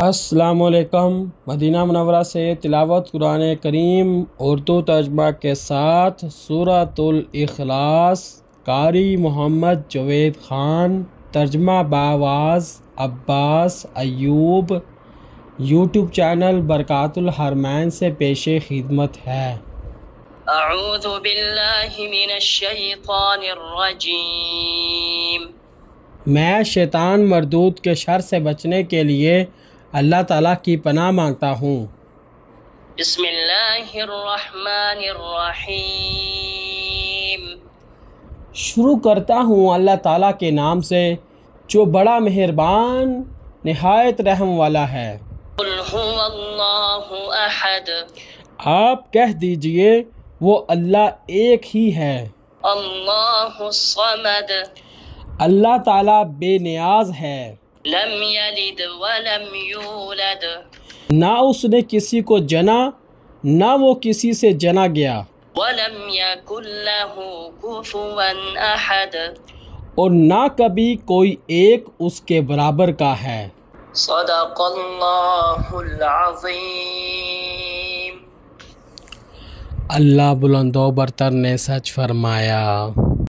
السلام علیکم۔ مدینہ منورہ سے تلاوت قرآن کریم اردو ترجمہ کے ساتھ سورۃ الاخلاص، قاری محمد جاوید خان، ترجمہ بآواز عباس ایوب، یوٹیوب چینل برکات الحرمین سے پیش خدمت ہے۔ اعوذ باللہ من الشیطان الرجیم۔ میں شیطان مردود کے شر سے بچنے کے لیے اللہ تعالیٰ کی پناہ مانگتا ہوں۔ بسم اللہ الرحمن الرحیم۔ شروع کرتا ہوں اللہ تعالیٰ کے نام سے جو بڑا مہربان نہایت رحم والا ہے۔ قل هو اللہ احد۔ آپ کہہ دیجئے وہ اللہ ایک ہی ہے۔ اللہ الصمد۔ اللہ تعالیٰ بے نیاز ہے۔ لم یلد ولم یولد۔ نہ اس نے کسی کو جنا نہ وہ کسی سے جنا گیا۔ ولم یکن لہ کفوا احد۔ اور نہ کبھی کوئی ایک اس کے برابر کا ہے۔ صدق اللہ العظیم۔ اللہ بلند و برتر نے سچ فرمایا۔